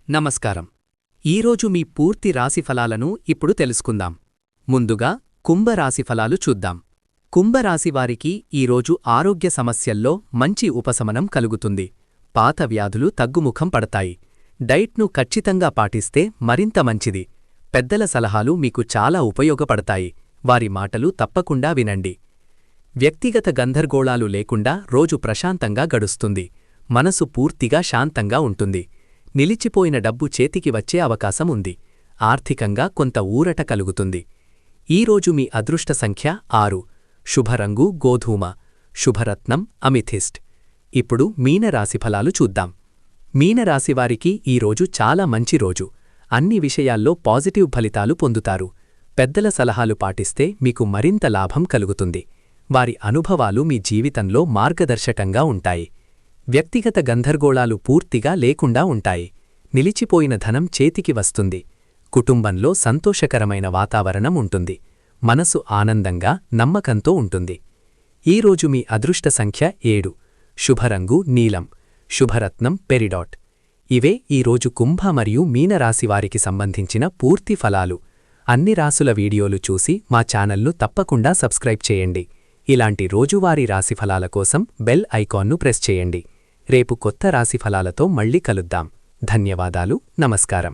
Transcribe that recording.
నమస్కారం. ఈరోజు మీ పూర్తి రాశిఫలాలను ఇప్పుడు తెలుసుకుందాం. ముందుగా కుంభరాశిఫలాలు చూద్దాం. కుంభరాశివారికి ఈరోజు ఆరోగ్య సమస్యల్లో మంచి ఉపశమనం కలుగుతుంది. పాత వ్యాధులు తగ్గుముఖం పడతాయి. డైట్ను ఖచ్చితంగా పాటిస్తే మరింత మంచిది. పెద్దల సలహాలు మీకు చాలా ఉపయోగపడతాయి. వారి మాటలు తప్పకుండా వినండి. వ్యక్తిగత గందరగోళాలు లేకుండా రోజు ప్రశాంతంగా గడుస్తుంది. మనసు పూర్తిగా శాంతంగా ఉంటుంది. నిలిచిపోయిన డబ్బు చేతికి వచ్చే అవకాశం ఉంది. ఆర్థికంగా కొంత ఊరట కలుగుతుంది. ఈరోజు మీ అదృష్ట సంఖ్య 6. శుభరంగు గోధూమ. శుభరత్నం అమిథిస్ట్. ఇప్పుడు మీనరాశిఫలాలు చూద్దాం. మీనరాశివారికి ఈరోజు చాలా మంచి రోజు. అన్ని విషయాల్లో పాజిటివ్ ఫలితాలు పొందుతారు. పెద్దల సలహాలు పాటిస్తే మీకు మరింత లాభం కలుగుతుంది. వారి అనుభవాలు మీ జీవితంలో మార్గదర్శకంగా ఉంటాయి. వ్యక్తిగత గందరగోళాలు పూర్తిగా లేకుండా ఉంటాయి. నిలిచిపోయిన ధనం చేతికి వస్తుంది. కుటుంబంలో సంతోషకరమైన వాతావరణం ఉంటుంది. మనసు ఆనందంగా నమ్మకంతో ఉంటుంది. ఈరోజు మీ అదృష్ట సంఖ్య 7. శుభరంగు నీలం. శుభరత్నం పెరిడాట్. ఇవే ఈరోజు కుంభ మరియు మీనరాశివారికి సంబంధించిన పూర్తి ఫలాలు. అన్ని రాసుల వీడియోలు చూసి మా ఛానల్ను తప్పకుండా సబ్స్క్రైబ్ చేయండి. ఇలాంటి రోజువారీ రాశిఫలాల కోసం బెల్ ఐకాన్ను ప్రెస్ చేయండి. రేపు కొత్త రాశిఫలాలతో మళ్ళీ కలుద్దాం. ధన్యవాదాలు. నమస్కారం.